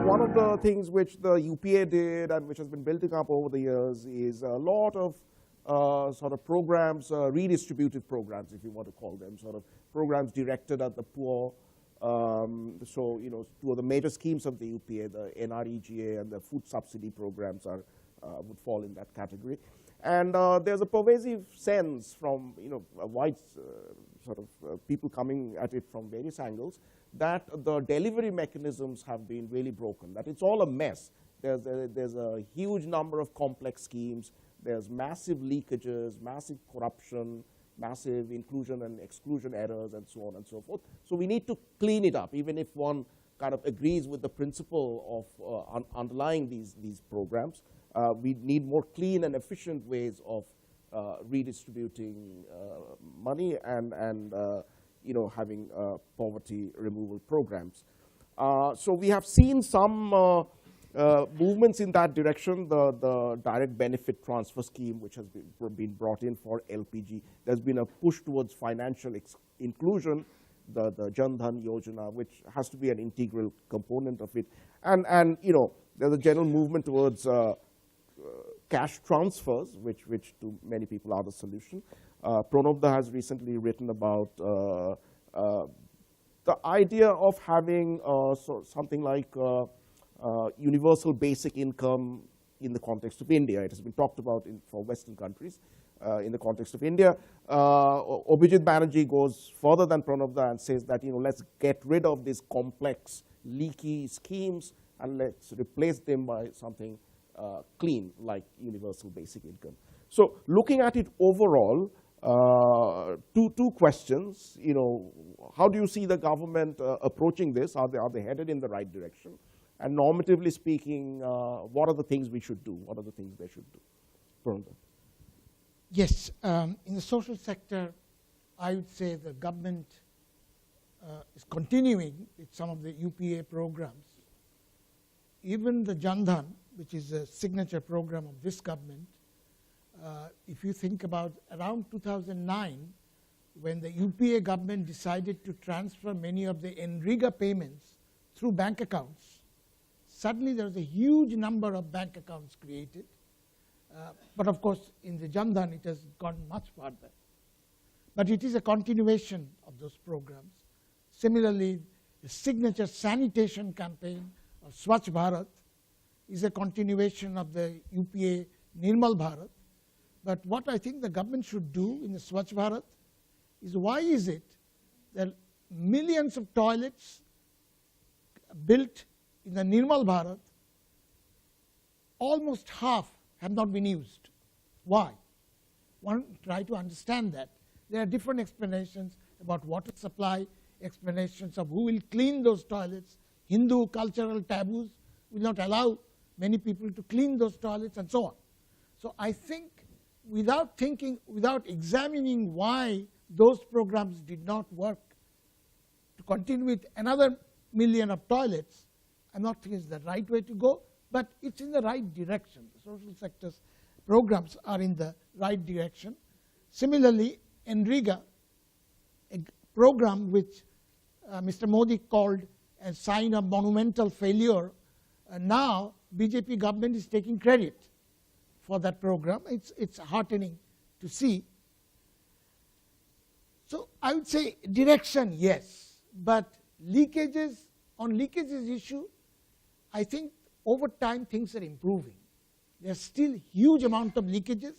One of the things which the UPA did and which has been building up over the years is a lot of sort of programs, redistributive programs, if you want to call them, sort of programs directed at the poor. So, you know, two of the major schemes of the UPA, the NREGA and the food subsidy programs would fall in that category. And there's a pervasive sense from, you know, a wide sort of people coming at it from various angles that the delivery mechanisms have been really broken, that it's all a mess. There's a huge number of complex schemes. There's massive leakages, massive corruption, massive inclusion and exclusion errors, and so on and so forth. So we need to clean it up, even if one kind of agrees with the principle of underlying these programs. We need more clean and efficient ways of redistributing money and you know, having poverty removal programs. So we have seen some movements in that direction. The direct benefit transfer scheme, which has been brought in for LPG. There's been a push towards financial inclusion, the Jan Dhan Yojana, which has to be an integral component of it. And you know, there's a general movement towards cash transfers, which to many people are the solution. Pranabda has recently written about the idea of having something like universal basic income in the context of India. It has been talked about for Western countries. In the context of India, Abhijit Banerjee goes further than Pranabda and says that, you know, let's get rid of these complex, leaky schemes and let's replace them by something clean, like universal basic income. So looking at it overall, two questions. You know, how do you see the government approaching this? Are they headed in the right direction? And normatively speaking, what are the things we should do? What are the things they should do? Pranabda. Yes, in the social sector, I would say the government is continuing with some of the UPA programs. Even the Jan Dhan, which is a signature program of this government, if you think about around 2009, when the UPA government decided to transfer many of the NREGA payments through bank accounts, suddenly there was a huge number of bank accounts created. But of course, in the Jan Dhan, it has gone much further. But it is a continuation of those programs. Similarly, the signature sanitation campaign of Swachh Bharat is a continuation of the UPA Nirmal Bharat. But what I think the government should do in the Swachh Bharat is, why is it that millions of toilets built in the Nirmal Bharat, almost half have not been used? Why? One try to understand that. There are different explanations about water supply, explanations of who will clean those toilets. Hindu cultural taboos will not allow many people to clean those toilets, and so on. So I think without thinking, without examining why those programs did not work, to continue with another million of toilets, I'm not thinking it's the right way to go, but it's in the right direction. The social sector's programs are in the right direction. Similarly, NREGA, a program which Mr. Modi called a sign of monumental failure, now BJP government is taking credit for that program. It's heartening to see. So I would say direction, yes, but leakages, on leakages issue, I think over time things are improving. There's still huge amount of leakages,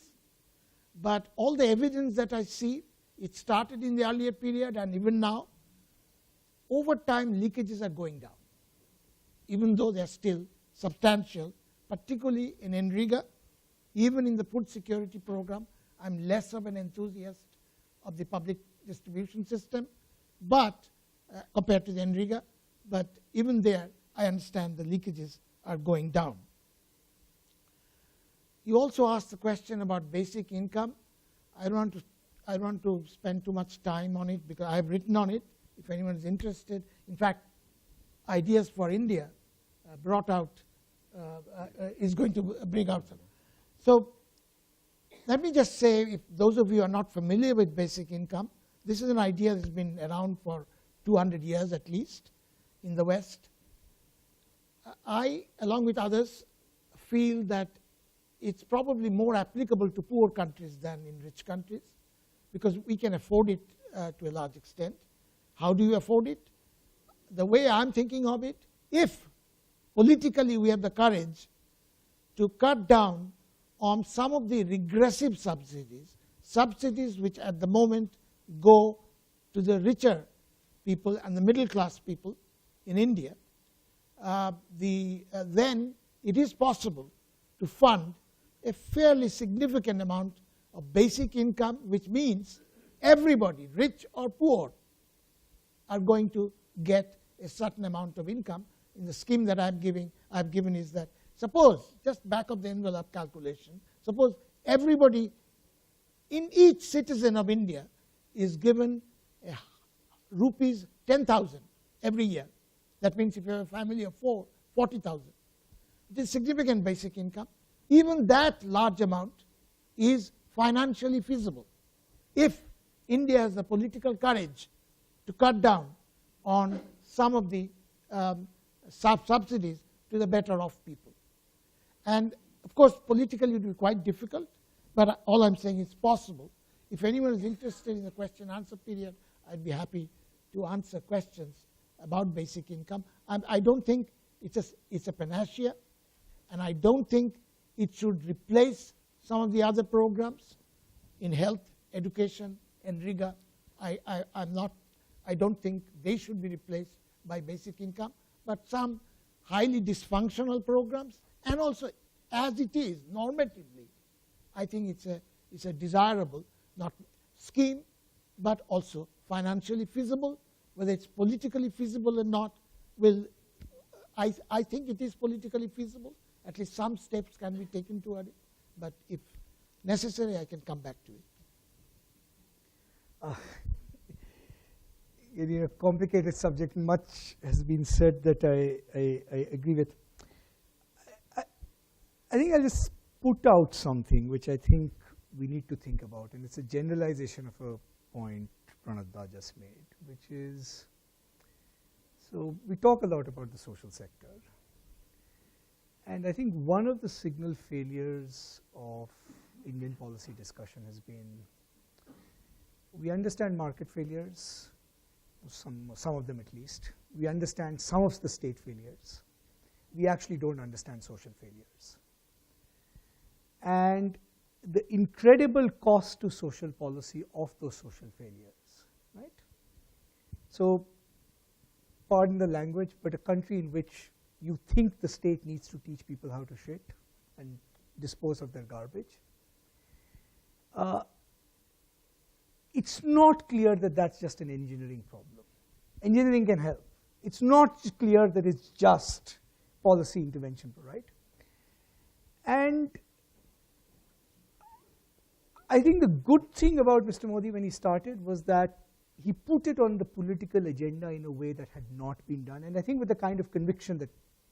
but all the evidence that I see, it started in the earlier period and even now, over time leakages are going down, even though they're still substantial, particularly in NREGA. Even in the food security program, I'm less of an enthusiast of the public distribution system, but compared to the NREGA, but even there I understand the leakages are going down. You also asked the question about basic income. I don't want to spend too much time on it because I have written on it. If anyone is interested, in fact, Ideas for India brought out is going to bring out some. So let me just say, if those of you are not familiar with basic income, This is an idea that's been around for 200 years at least in the West. I, along with others, feel that it's probably more applicable to poor countries than in rich countries, because we can afford it to a large extent. How do you afford it? The way I'm thinking of it, if politically we have the courage to cut down on some of the regressive subsidies, subsidies which at the moment go to the richer people and the middle class people in India, then it is possible to fund a fairly significant amount of basic income, which means everybody, rich or poor, are going to get a certain amount of income. In the scheme that I've given is that, suppose, just back of the envelope calculation, suppose everybody, in each citizen of India is given rupees 10,000 every year. That means if you have a family of 4, 40,000. It is significant basic income. Even that large amount is financially feasible if India has the political courage to cut down on some of the subsidies to the better off people. And of course, politically it will be quite difficult, but all I'm saying is possible. If anyone is interested in the question answer period, I'd be happy to answer questions about basic income. I don't think it's a panacea, and I don't think it should replace some of the other programs in health, education, and rigor. I don't think they should be replaced by basic income, but some highly dysfunctional programs, and also as it is normatively, I think it's a desirable, not scheme, but also financially feasible. Whether it's politically feasible or not, I think it is politically feasible. At least some steps can be taken toward it, but if necessary, I can come back to it. In a complicated subject, much has been said that I agree with. I think I'll just put out something which I think we need to think about, and it's a generalization of a point Pranat just made, which is, so we talk a lot about the social sector, and I think one of the signal failures of Indian policy discussion has been, we understand market failures, some of them at least. We understand some of the state failures. We actually don't understand social failures. And the incredible cost to social policy of those social failures, right? So, pardon the language, but a country in which you think the state needs to teach people how to shit and dispose of their garbage, it's not clear that that's just an engineering problem. Engineering can help. It's not clear that it's just policy intervention, right? And I think the good thing about Mr. Modi when he started was that he put it on the political agenda in a way that had not been done. And I think with the kind of conviction that,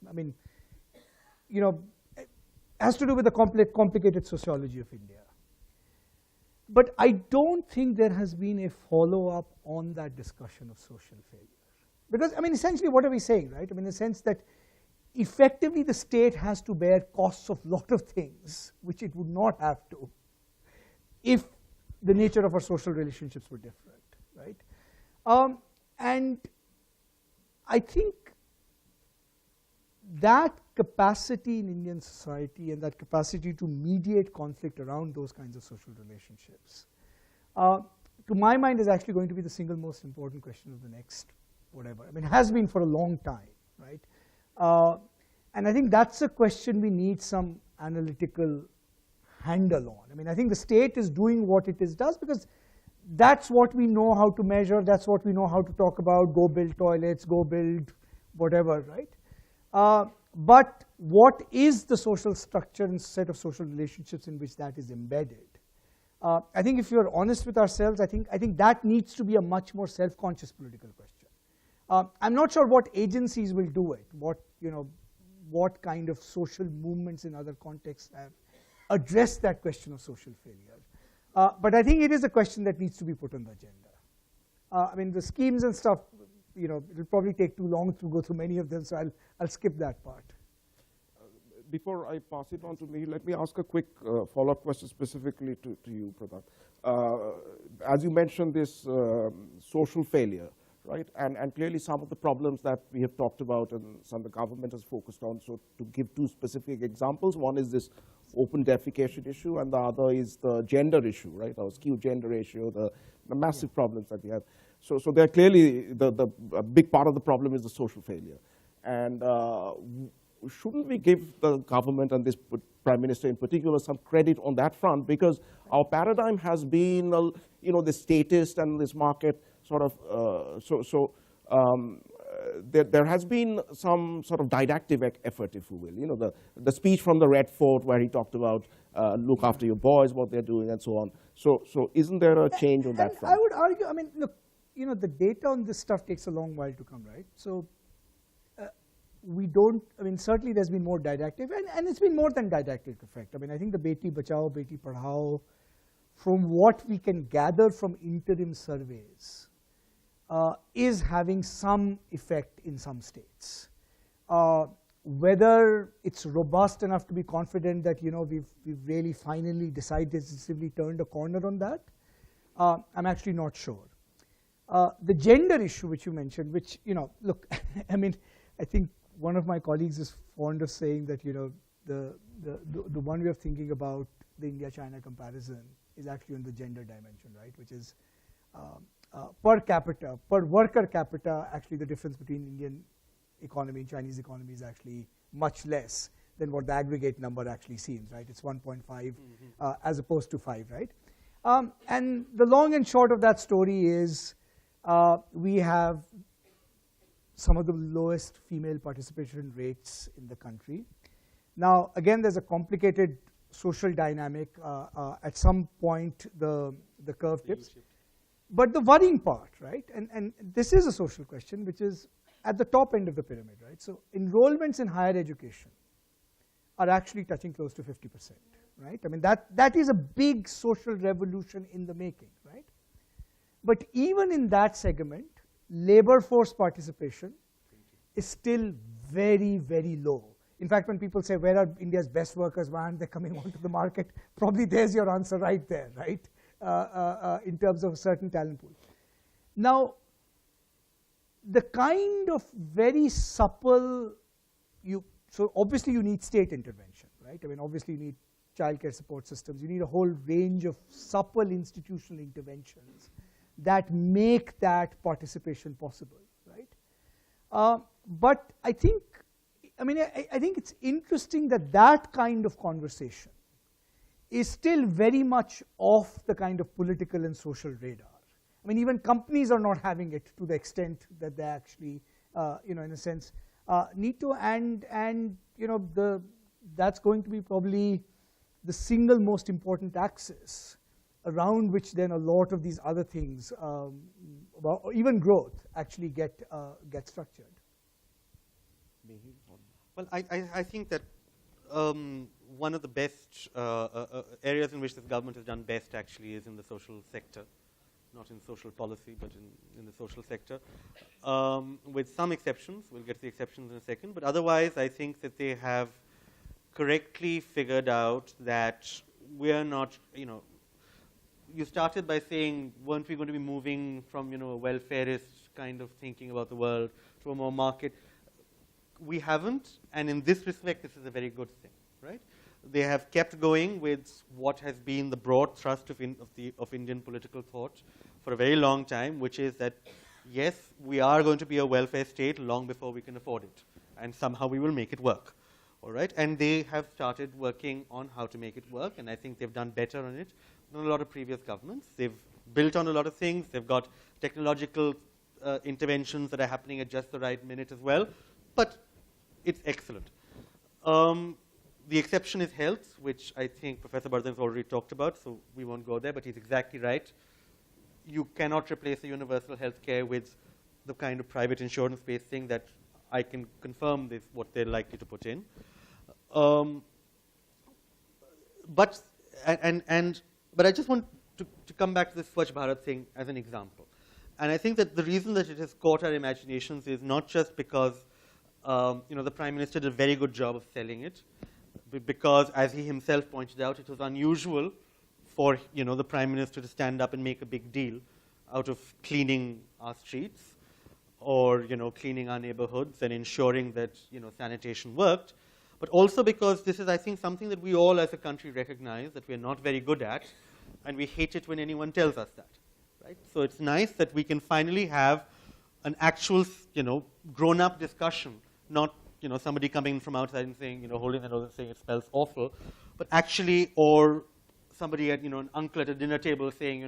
I mean, you know, has to do with the complicated sociology of India. But I don't think there has been a follow-up on that discussion of social failure. Because, I mean, essentially what are we saying, right? I mean, in the sense that effectively the state has to bear costs of a lot of things which it would not have to if the nature of our social relationships were different, right? And I think that capacity in Indian society and that capacity to mediate conflict around those kinds of social relationships, to my mind, is actually going to be the single most important question of the next whatever. I mean, it has been for a long time, right? And I think that's a question we need some analytical handle on. I mean, I think the state is doing what it does because that's what we know how to measure, that's what we know how to talk about, go build toilets, go build whatever, right? But what is the social structure and set of social relationships in which that is embedded? I think if you're honest with ourselves, I think that needs to be a much more self-conscious political question. I'm not sure what agencies will do it, what kind of social movements in other contexts have addressed that question of social failure. But I think it is a question that needs to be put on the agenda. I mean, the schemes and stuff, it'll probably take too long to go through many of them, so I'll skip that part. Before I pass it on to me, let me ask a quick follow-up question specifically to you, Pratap. As you mentioned, this social failure, right? And clearly some of the problems that we have talked about and some the government has focused on. So to give two specific examples, one is this open defecation issue, and the other is the gender issue, right? Our skewed gender ratio, the massive problems that we have. So they're clearly, a big part of the problem is the social failure. And shouldn't we give the government and this Prime Minister in particular some credit on that front? Because our paradigm has been, the statist and this market sort of, there has been some sort of didactic effort, if you will. The speech from the Red Fort where he talked about look after your boys, what they're doing, and so on. So isn't there a change on that front? I would argue, I mean, look, the data on this stuff takes a long while to come, right? So we don't, I mean, certainly there's been more didactic, and it's been more than didactic effect. I mean, I think the Beti Bachao, Beti Padhao, from what we can gather from interim surveys, is having some effect in some states. Whether it's robust enough to be confident that we've really finally decisively turned a corner on that, I'm actually not sure. The gender issue which you mentioned, which look, I mean, I think one of my colleagues is fond of saying that the one way of thinking about the India-China comparison is actually on the gender dimension, right? Which is per capita, per worker capita, actually the difference between Indian economy and Chinese economy is actually much less than what the aggregate number actually seems, right? It's 1.5 as opposed to 5, right? And the long and short of that story is we have some of the lowest female participation rates in the country. Now, again, there's a complicated social dynamic. At some point, the curve tips. But the worrying part, right, and this is a social question, which is at the top end of the pyramid, right? So enrollments in higher education are actually touching close to 50%, right? I mean, that is a big social revolution in the making, right? But even in that segment, labor force participation is still very, very low. In fact, when people say, where are India's best workers, why aren't they coming onto the market? Probably there's your answer right there, right? In terms of a certain talent pool. Now, the kind of very supple, so obviously you need state intervention, right? I mean, obviously you need childcare support systems. You need a whole range of supple institutional interventions that make that participation possible, right? But I think, I think it's interesting that that kind of conversation is still very much off the kind of political and social radar. I mean, even companies are not having it to the extent that they actually, in a sense, need to. And that's going to be probably the single most important axis around which then a lot of these other things, even growth, actually get structured. Well, I think that one of the best areas in which this government has done best actually is in the social sector, not in social policy, but in the social sector, with some exceptions. We'll get to the exceptions in a second. But otherwise, I think that they have correctly figured out that we are not, you started by saying, weren't we going to be moving from, a welfareist kind of thinking about the world to a more market? We haven't, and in this respect, this is a very good thing, right? They have kept going with what has been the broad thrust of Indian political thought for a very long time, which is that, yes, we are going to be a welfare state long before we can afford it, and somehow we will make it work, all right? And they have started working on how to make it work, and I think they've done better on it than a lot of previous governments. They've built on a lot of things. They've got technological interventions that are happening at just the right minute as well, but it's excellent. The exception is health, which I think Professor Bardhan has already talked about, so we won't go there, but he's exactly right. You cannot replace a universal health care with the kind of private insurance-based thing that I can confirm is what they're likely to put in. But I just want to come back to the Swachh Bharat thing as an example. And I think that the reason that it has caught our imaginations is not just because the Prime Minister did a very good job of selling it, but because, as he himself pointed out, it was unusual for the Prime Minister to stand up and make a big deal out of cleaning our streets or cleaning our neighborhoods and ensuring that sanitation worked, but also because this is, I think, something that we all as a country recognize that we're not very good at, and we hate it when anyone tells us that. Right? So it's nice that we can finally have an actual grown-up discussion, not somebody coming from outside and saying, holding their nose and saying it smells awful, but actually, or somebody at, an uncle at a dinner table saying,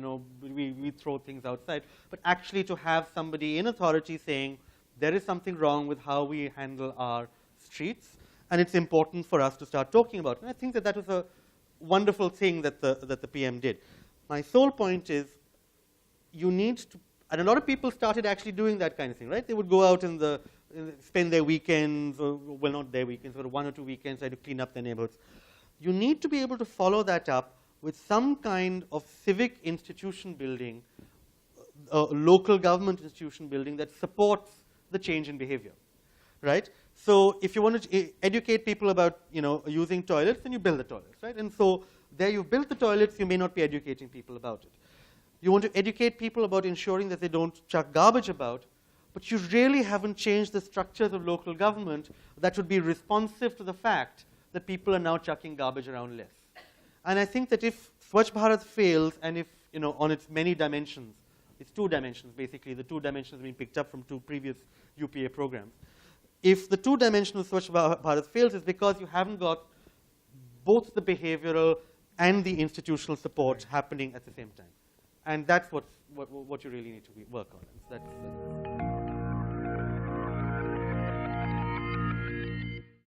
we throw things outside, but actually to have somebody in authority saying there is something wrong with how we handle our streets, and it's important for us to start talking about it. And I think that that was a wonderful thing that the PM did. My sole point is you need to, and a lot of people started actually doing that kind of thing, right? They would go out and spend their weekends, or well, not their weekends, but 1 or 2 weekends, try to clean up their neighborhoods. You need to be able to follow that up with some kind of civic institution building, local government institution building that supports the change in behavior, right? So if you want to educate people about using toilets, then you build the toilets, right? And so there you've built the toilets, you may not be educating people about it. You want to educate people about ensuring that they don't chuck garbage about, but you really haven't changed the structures of local government that would be responsive to the fact that people are now chucking garbage around less. And I think that if Swachh Bharat fails, and if, on its many dimensions, it's 2 dimensions basically, the 2 dimensions have been picked up from 2 previous UPA programs. If the 2 dimensions of Swachh Bharat fails, it's because you haven't got both the behavioral and the institutional support happening at the same time. And that's what you really need to work on. That's